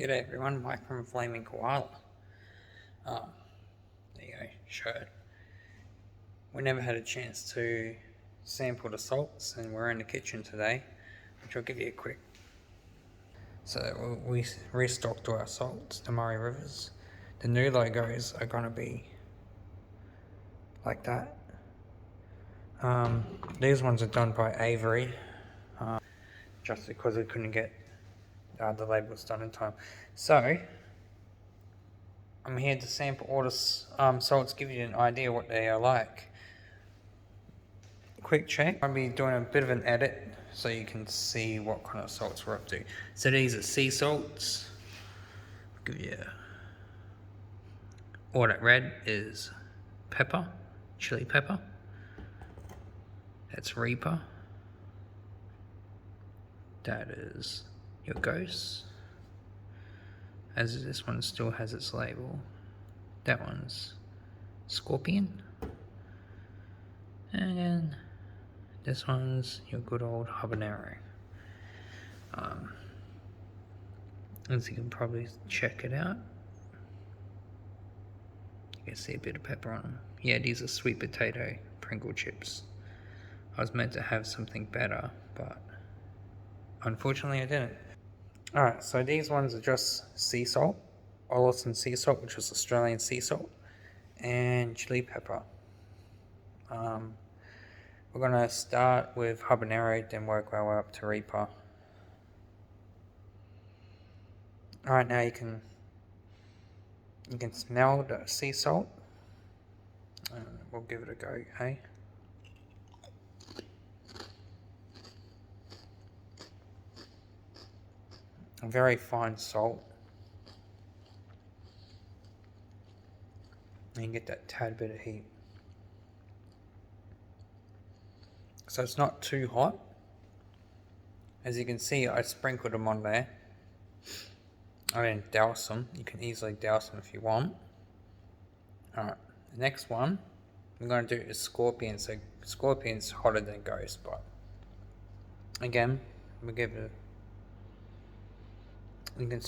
G'day everyone, Mike from Flaming Koala. There you go, shirt. We never had a chance to sample the salts, and we're in the kitchen today, which I'll give you a quick. So we restocked all our salts, the Murray Rivers. The new logos are going to be like that. These ones are done by Avery, just because we couldn't get the labels done in time. So I'm here to sample all the salts, give you an idea what they are like. Quick check, I'll be doing a bit of an edit so you can see what kind of salts we're up to. So these are sea salts. I'll give you all that red is pepper, chili pepper. That's Reaper. That is your ghost. As this one still has its label. That one's Scorpion. And this one's your good old habanero. As you can probably check it out. You can see a bit of pepper on them. Yeah, these are sweet potato Pringle chips. I was meant to have something better, but unfortunately I didn't. Alright, so these ones are just sea salt. Alot sea salt, which is Australian sea salt. And chili pepper. We're going to start with habanero, then work our way up to Reaper. Alright, now you can smell the sea salt. We'll give it a go, hey? A very fine salt. And you get that tad bit of heat. So it's not too hot. As you can see, I sprinkled them on there. I didn't douse them. You can easily douse them if you want. Alright, the next one I'm going to do is Scorpion. So Scorpion's hotter than Ghost, but again, we'll give it. You can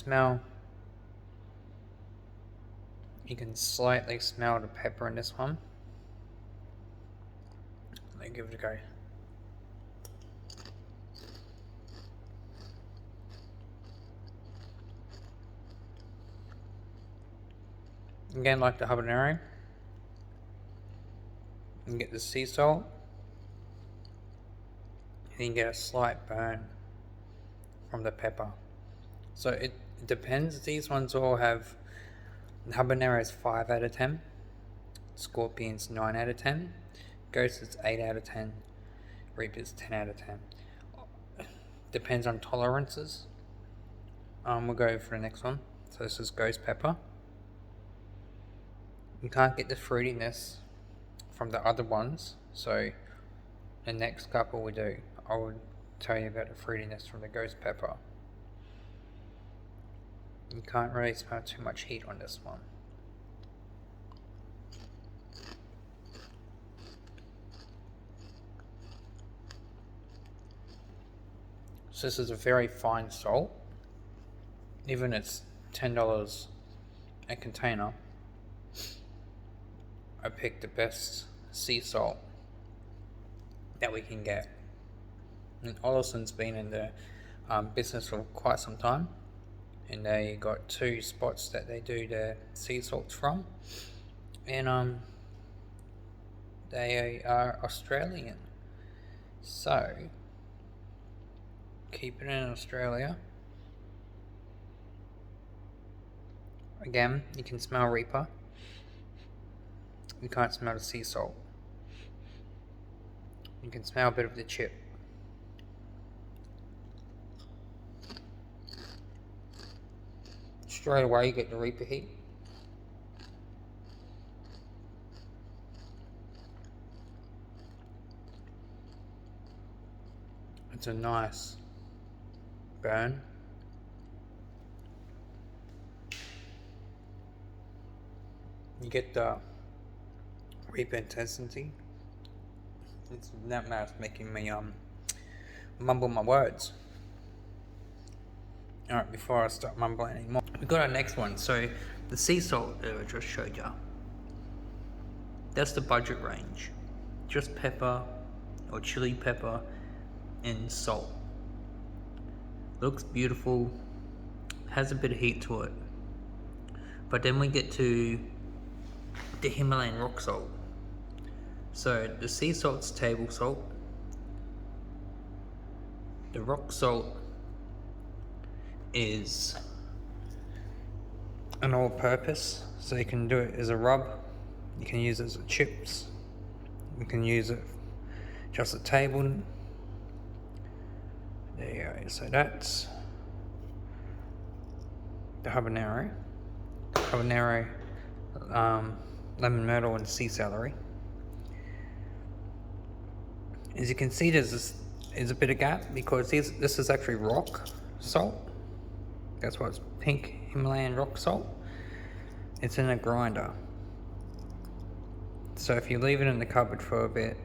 slightly smell the pepper in this one. Let me give it a go. Again, like the habanero, you get the sea salt, and you get a slight burn from the pepper. So it depends. These ones all have, habanero is 5 out of 10, Scorpion's 9 out of 10, Ghost is 8 out of 10, Reaper's 10 out of 10. Depends on tolerances. We'll go for the next one. So this is Ghost pepper. You can't get the fruitiness from the other ones, so the next couple we do, I would tell you about the fruitiness from the Ghost pepper. You can't really smell too much heat on this one. So this is a very fine salt. Even it's $10 a container. I picked the best sea salt that we can get. And Olison's been in the business for quite some time, and they got 2 spots that they do their sea salts from, and they are Australian. So keep it in Australia. Again, you can smell Reaper. You can't smell the sea salt. You can smell a bit of the chip. Straight away you get the Reaper heat. It's a nice burn. You get the Reaper intensity. That mouth's making me mumble my words. Alright, before I start mumbling anymore, we got our next one. So the sea salt that I just showed you, that's the budget range. Just pepper or chili pepper and salt. Looks beautiful, has a bit of heat to it. But then we get to the Himalayan rock salt. So the sea salt's table salt. The rock salt is an all-purpose, so you can do it as a rub, you can use it as chips, you can use it just a table. There you go. So that's the habanero, lemon myrtle, and sea celery. As you can see, there's a bit of gap because this is actually rock salt. That's why it's pink Himalayan rock salt. It's in a grinder. So if you leave it in the cupboard for a bit,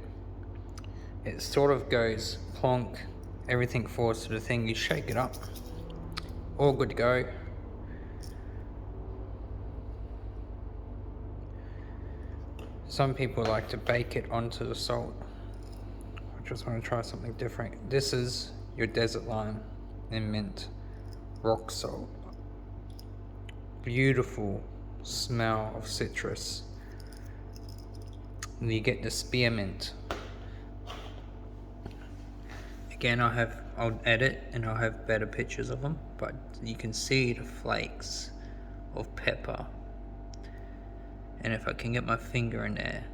it sort of goes plonk, everything falls to the thing, you shake it up, all good to go. Some people like to bake it onto the salt. I just want to try something different. This is your desert lime and mint rock salt. Beautiful smell of citrus. And you get the spearmint. Again, I'll edit and I'll have better pictures of them, but you can see the flakes of pepper. And if I can get my finger in there,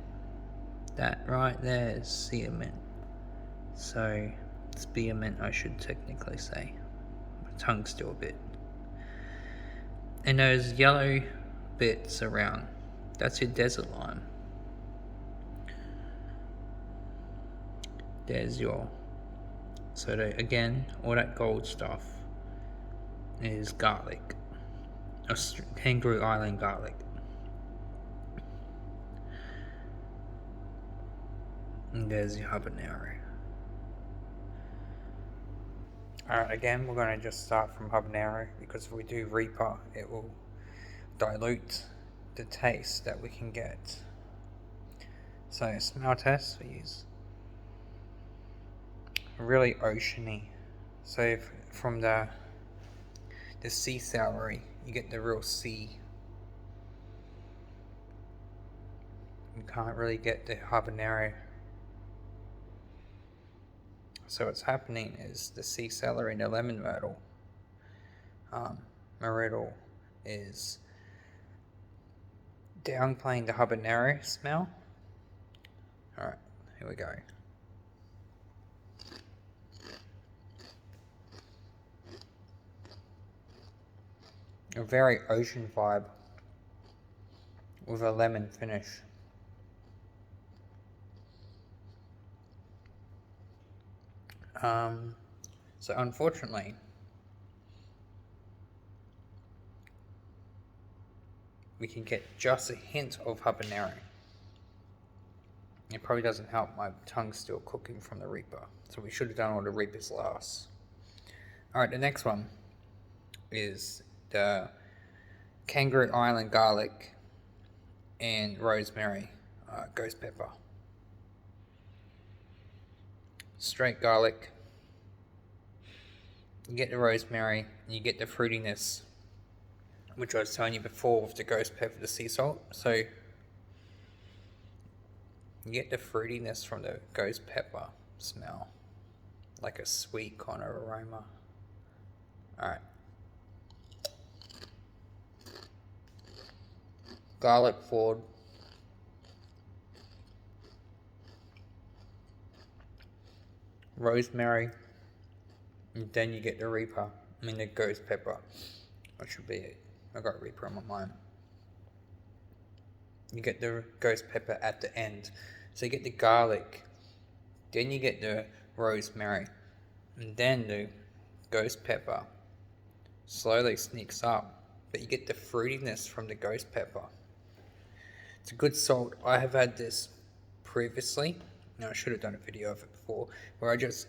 that right there is spearmint. So spearmint, I should technically say. My tongue's still a bit. And those yellow bits around, that's your desert lime. There's your, so again, all that gold stuff is garlic, Kangaroo Island garlic. And there's your habanero. Alright, again, we're going to just start from habanero because if we do Reaper, it will dilute the taste that we can get. So, smell test, we use really oceany. So, from the sea celery, you get the real sea. You can't really get the habanero. So what's happening is the sea celery and the lemon myrtle is downplaying the habanero smell. Alright, here we go. A very ocean vibe with a lemon finish. So unfortunately, we can get just a hint of habanero. It probably doesn't help, my tongue's still cooking from the Reaper. So we should have done all the Reapers last. Alright, the next one is the Kangaroo Island garlic and rosemary ghost pepper. Straight garlic. You get the rosemary, and you get the fruitiness, which I was telling you before with the ghost pepper, the sea salt. So you get the fruitiness from the ghost pepper smell, like a sweet kind of aroma. Alright. Garlic forward. Rosemary. And then you get the Reaper. I mean the ghost pepper. That should be it. I got Reaper on my mind. You get the ghost pepper at the end. So you get the garlic. Then you get the rosemary. And then the ghost pepper slowly sneaks up. But you get the fruitiness from the ghost pepper. It's a good salt. I have had this previously. No, I should have done a video of it before. Where I just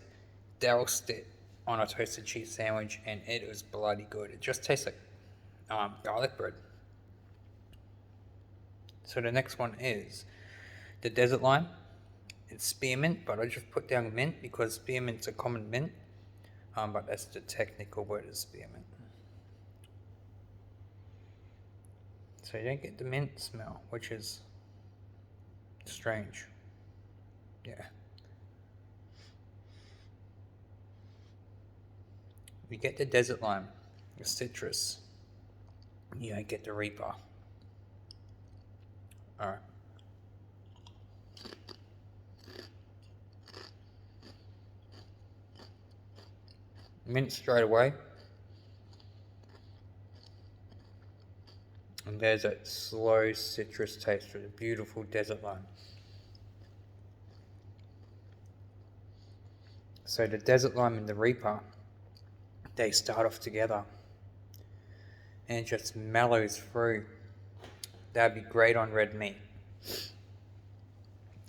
doused it on a toasted cheese sandwich, and it was bloody good. It just tastes like garlic bread. So the next one is the desert lime. It's spearmint, but I just put down mint because spearmint's a common mint, but that's the technical word, is spearmint. So you don't get the mint smell, which is strange. Yeah. You get the desert lime, the citrus. You don't get the reaper. Alright. Mint straight away. And there's that slow citrus taste with a beautiful desert lime. So the desert lime and the reaper, they start off together. And it just mellows through. That'd be great on red meat.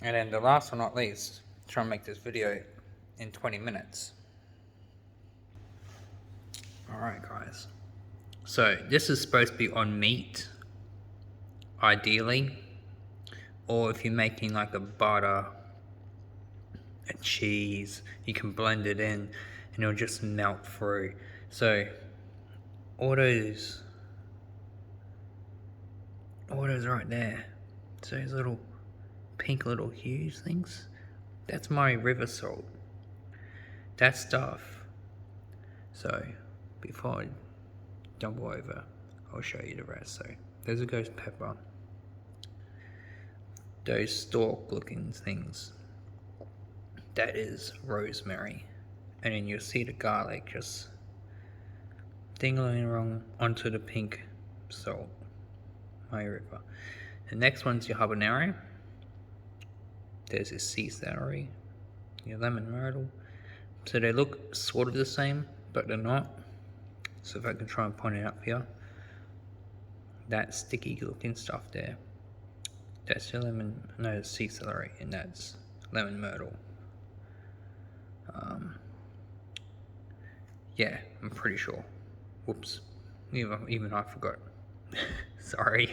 And then the last but not least, try and make this video in 20 minutes. Alright guys. So this is supposed to be on meat, ideally. Or if you're making like a butter, a cheese, you can blend it in and it'll just melt through. So all those right there, so those little pink little hues things, that's my river salt. That stuff. So before I dump over, I'll show you the rest. So there's a ghost pepper, those stalk looking things, that is rosemary, and then you'll see the garlic just dingling around onto the pink salt, my river. The next one's your habanero. There's your sea celery, your lemon myrtle. So they look sort of the same, but they're not. So if I can try and point it up here, that sticky looking stuff there, that's your sea celery, and that's lemon myrtle. Yeah, I'm pretty sure. Whoops, even I forgot. Sorry.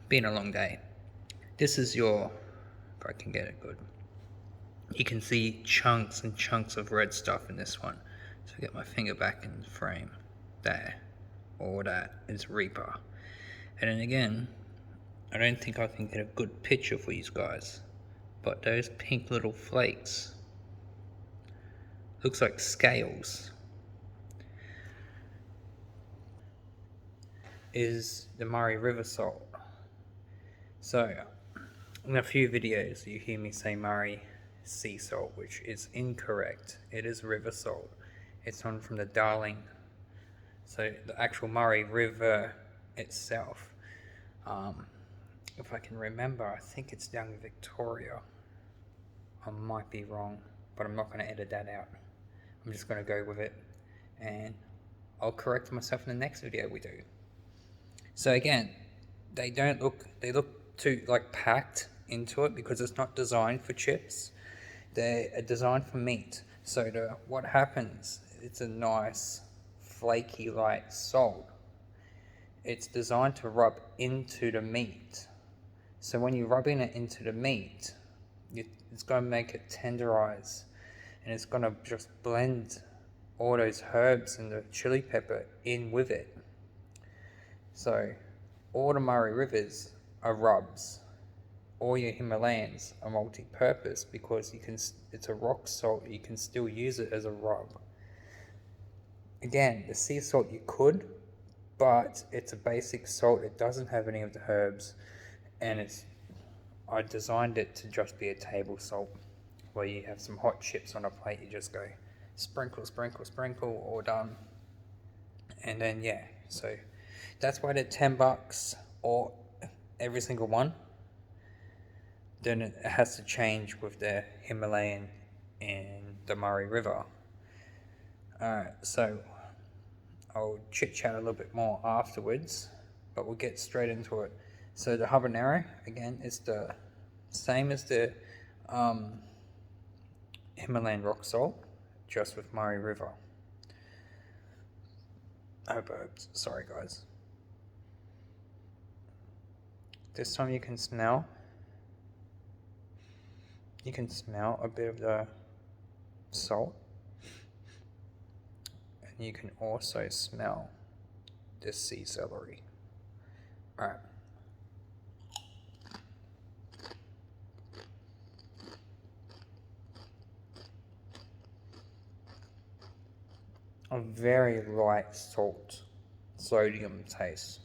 Been a long day. This is your, if I can get it good, you can see chunks and chunks of red stuff in this one. So I get my finger back in the frame. There. All that is reaper. And then again, I don't think I can get a good picture for you guys, but those pink little flakes, looks like scales, is the Murray River salt. So in a few videos you hear me say Murray sea salt, which is incorrect. It is river salt. It's on from the Darling. So the actual Murray River itself, if I can remember, I think it's down in Victoria. I might be wrong, but I'm not going to edit that out. I'm just going to go with it, and I'll correct myself in the next video we do. So again, they look too like packed into it because it's not designed for chips. They're designed for meat. So what happens, it's a nice flaky light salt. It's designed to rub into the meat. So when you're rubbing it into the meat, it's going to make it tenderize, and it's going to just blend all those herbs and the chili pepper in with it. So all the Murray Rivers are rubs. All your Himalayans are multi-purpose because it's a rock salt, you can still use it as a rub. Again, the sea salt you could, but it's a basic salt, it doesn't have any of the herbs, and I designed it to just be a table salt, where you have some hot chips on a plate, you just go sprinkle, sprinkle, sprinkle, all done. And then yeah, so that's why they're $10 or every single one. Then it has to change with the Himalayan and the Murray River. Alright, so I'll chit chat a little bit more afterwards, but we'll get straight into it. So the habanero, again, is the same as the Himalayan rock salt. just with Murray River. Sorry guys. This time you can smell a bit of the salt, and you can also smell the sea celery. Alright. A very light sodium taste.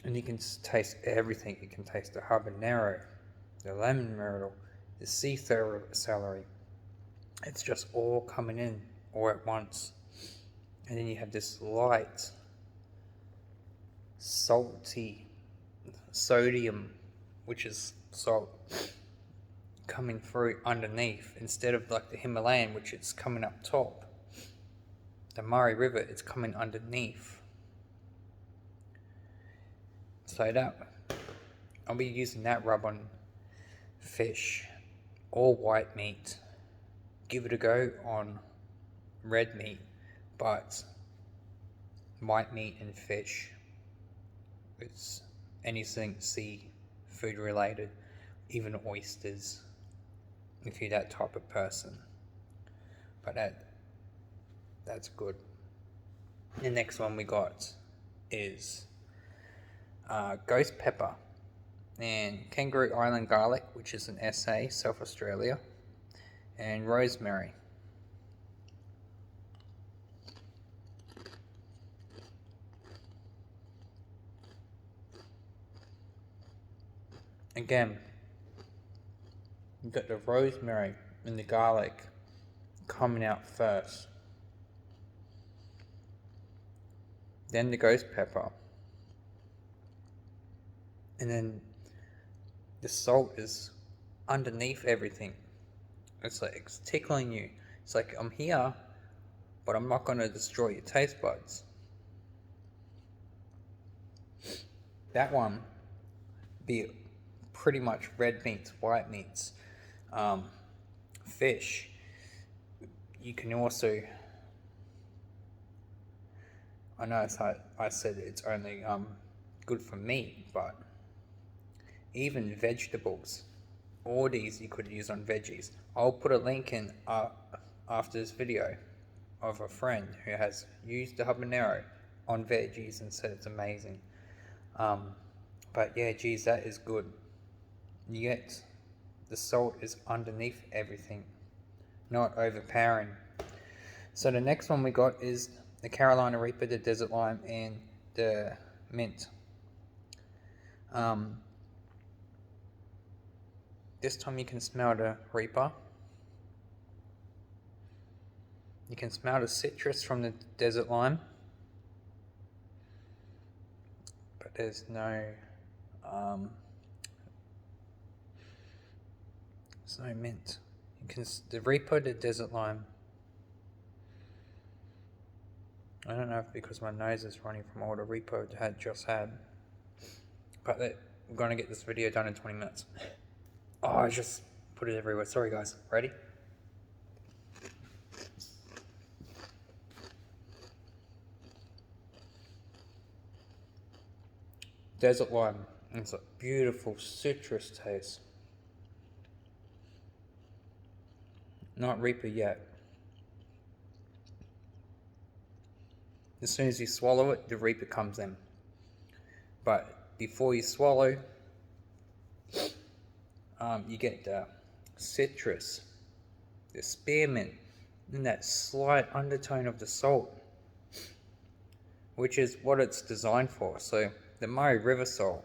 And you can taste everything. You can taste the habanero, the lemon myrtle, the sea celery. It's just all coming in all at once. And then you have this light, salty sodium, which is salt, coming through underneath, instead of like the Himalayan, which is coming up top. The Murray River, it's coming underneath. So I'll be using that rub on fish or white meat. Give it a go on red meat, but white meat and fish, it's anything seafood related, even oysters, if you're that type of person. But that's good. The next one we got is ghost pepper and Kangaroo Island garlic, which is an SA, South Australia, and rosemary. Again, you've got the rosemary and the garlic coming out first, then the ghost pepper, and then the salt is underneath everything. It's like it's tickling you. It's like, I'm here, but I'm not going to destroy your taste buds. That one, be it pretty much red meats, white meats, fish. You can also, I know I said it's only good for meat, but even vegetables, all these you could use on veggies. I'll put a link in after this video of a friend who has used the habanero on veggies and said it's amazing. But yeah, geez, that is good. You get the salt is underneath everything, not overpowering. So the next one we got is the Carolina Reaper, the desert lime, and the mint. This time you can smell the Reaper. You can smell the citrus from the desert lime, but there's no mint. The Reaper, the desert lime. I don't know if because my nose is running from all the Reaper I had just had, but we're gonna get this video done in 20 minutes. Oh, I just put it everywhere. Sorry guys. Ready? Desert lime. It's a beautiful citrus taste. Not Reaper yet. As soon as you swallow it, the Reaper comes in. But before you swallow, you get the citrus, the spearmint, and that slight undertone of the salt, which is what it's designed for. So the Murray River salt,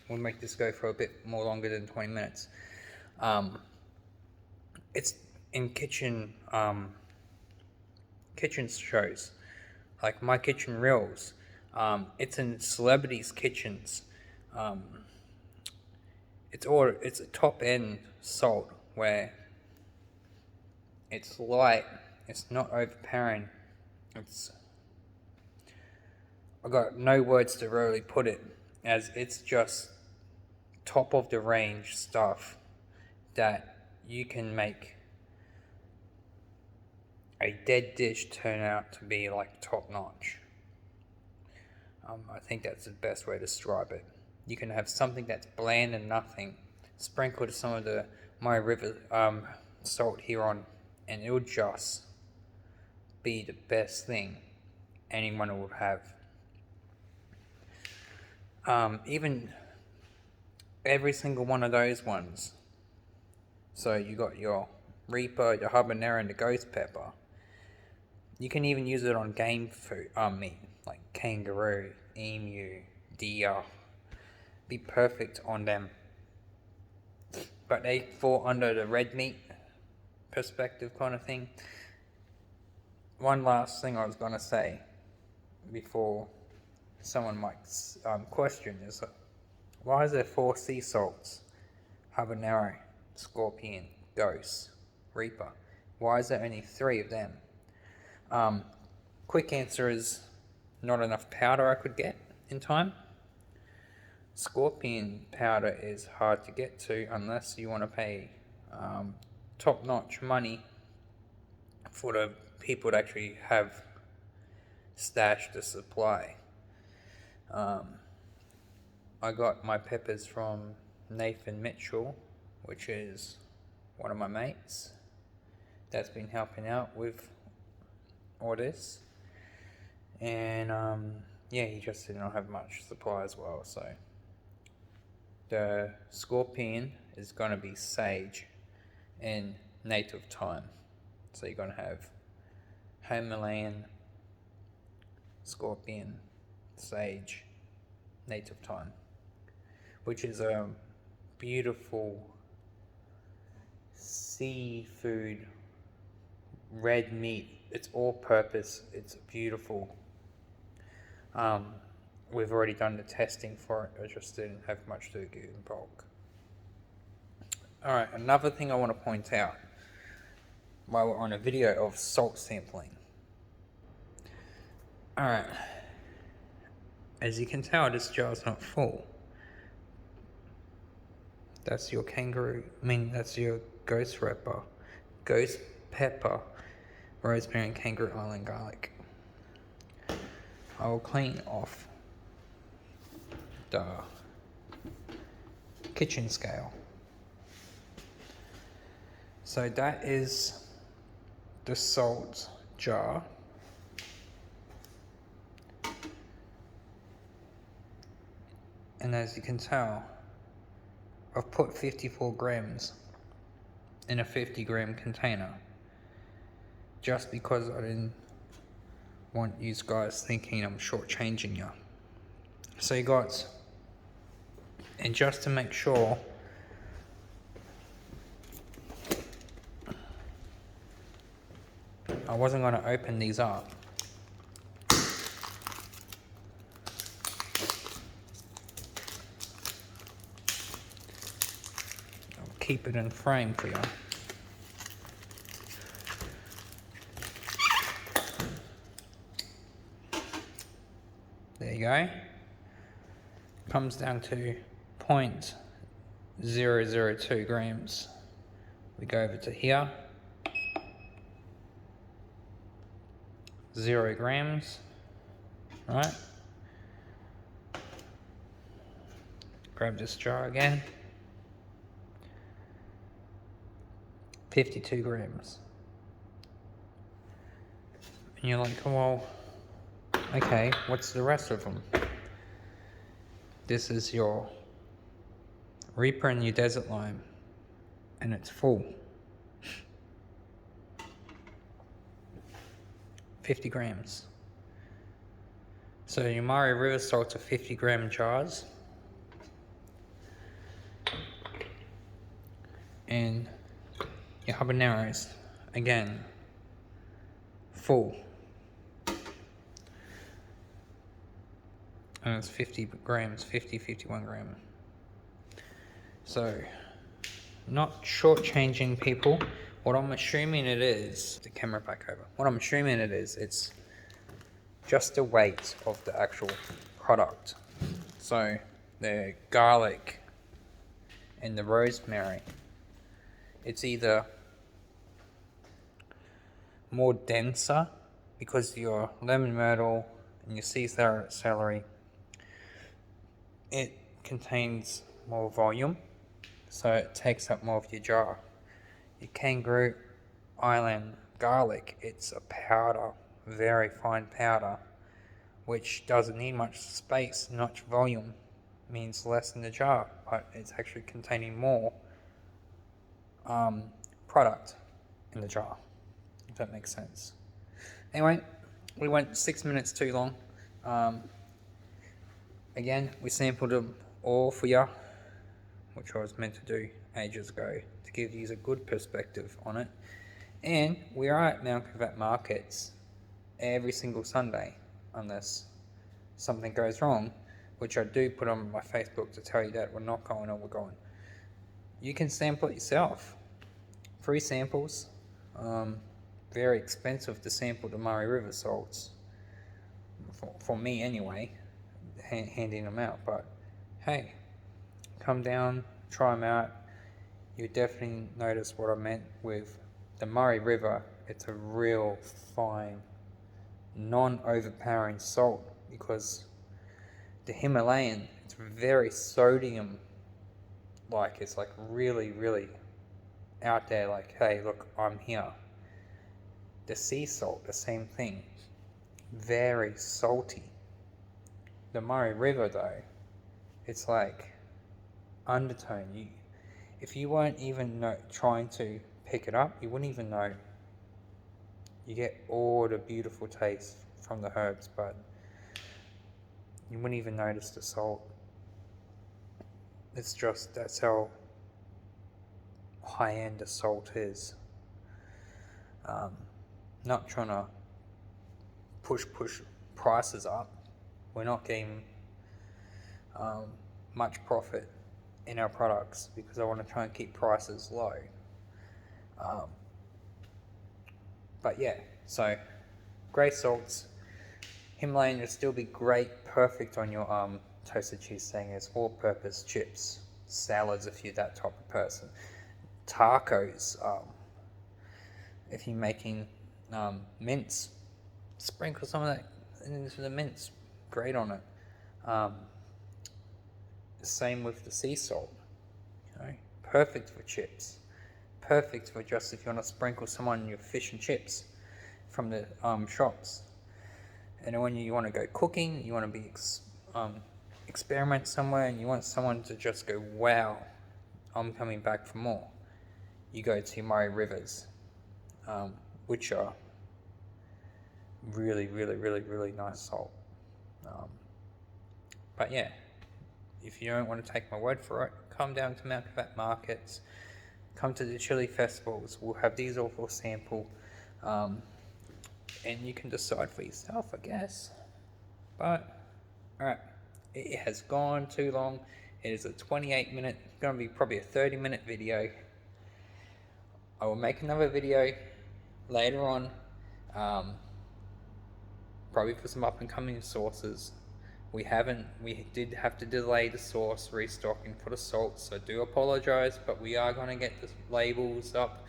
we'll make this go for a bit more longer than 20 minutes. It's in kitchen shows, like My Kitchen Reels. It's in celebrities' kitchens. It's a top end salt where it's light, it's not overpowering. I got no words to really put it, as it's just top of the range stuff that you can make a dead dish turn out to be like top notch. I think that's the best way to describe it. You can have something that's bland and nothing, sprinkle some of the my river salt here on, and it'll just be the best thing anyone would have. Even every single one of those ones. So you got your Reaper, your habanero, and the ghost pepper. You can even use it on game food, meat, like kangaroo, emu, deer. Be perfect on them. But they fall under the red meat perspective kind of thing. One last thing I was going to say before someone might question is, why is there 4 sea salts? Habanero, scorpion, ghost, reaper. Why is there only 3 of them? Quick answer is not enough powder I could get in time. Scorpion powder is hard to get to unless you want to pay top-notch money for the people to actually have stashed the supply. I got my peppers from Nathan Mitchell, which is one of my mates that's been helping out with all this, and yeah, he just did not have much supply as well. So the scorpion is going to be sage in native time, so you're going to have Himalayan, scorpion, sage, native time, which is a beautiful seafood red meat. It's all purpose, it's beautiful. We've already done the testing for it, I just didn't have much to give in bulk. Alright, another thing I want to point out while we're on a video of salt sampling. Alright, as you can tell, this jar's not full. That's your that's your ghost pepper, rosemary, and kangaroo island garlic. I will clean off the kitchen scale. So that is the salt jar. And as you can tell, I've put 54 grams in a 50-gram container just because I didn't want you guys thinking I'm shortchanging you. So you got, and just to make sure, I wasn't going to open these up. I'll keep it in frame for you. There you go. Comes down to 0.002 grams. We go over to here. 0 grams. Right. Grab this jar again. 52 grams. And you're like, oh, well, okay, what's the rest of them? This is your Reaper and your Desert Lime, and it's full. 50 grams. So your Murray River salts are 50-gram jars. And your habaneros, again, full. And it's 50 grams, 51 gram. So, not shortchanging people. What I'm assuming it is, the camera back over. What I'm assuming it is, it's just the weight of the actual product. So, the garlic and the rosemary, it's either more denser because your lemon myrtle and your sea celery, it contains more volume, so it takes up more of your jar. Your kangaroo island garlic, it's a powder, very fine powder, which doesn't need much space, much volume, means less in the jar, but it's actually containing more product in the jar, if that makes sense. Anyway, we went 6 minutes too long. Again, we sampled them all for you, which I was meant to do ages ago to give you a good perspective on it. And we are at Mount Gravatt markets every single Sunday, unless something goes wrong, which I do put on my Facebook to tell you that we're not going or we're going. You can sample it yourself. Free samples. Very expensive to sample the Murray River salts. For me anyway, handing them out. But hey, come down, try them out. You definitely notice what I meant with the Murray River. It's a real fine, non-overpowering salt, because the Himalayan, it's very sodium, like it's like really, really out there, like, hey, look, I'm here. The sea salt, the same thing, very salty. The Murray River though, it's like undertone. If you weren't even trying to pick it up, you wouldn't even know. You get all the beautiful taste from the herbs, but you wouldn't even notice the salt. It's just, that's how high-end the salt is. Not trying to push prices up. We're not getting much profit in our products because I want to try and keep prices low. But yeah, so grey salts. Himalayan would still be great, perfect on your toasted cheese sandwiches, all-purpose chips, salads if you're that type of person. Tacos, if you're making mince, sprinkle some of that into the mince, great on it. Same with the sea salt, perfect for chips, perfect for just if you want to sprinkle some on your fish and chips from the shops. And when you want to go cooking, you want to be experiment somewhere, and you want someone to just go, wow, I'm coming back for more, you go to Murray Rivers, which are really, really, really, really nice salt. But yeah, if you don't want to take my word for it, come down to Mount Gravatt markets, come to the chili festivals. We'll have these all for sample, and you can decide for yourself, I guess. But alright, it has gone too long. It is a 28-minute, going to be probably a 30-minute video. I will make another video later on, probably for some up-and-coming sauces. We did have to delay the sauce restocking for the salt, so I do apologize, but we are going to get the labels up,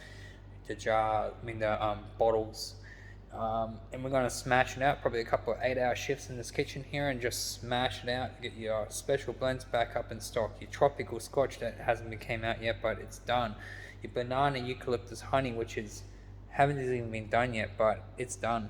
the bottles, and we're going to smash it out, probably a couple of 8-hour shifts in this kitchen here, and just smash it out, get your special blends back up in stock, your tropical scotch that hasn't came out yet, but it's done, your banana eucalyptus honey, which haven't even been done yet, but it's done.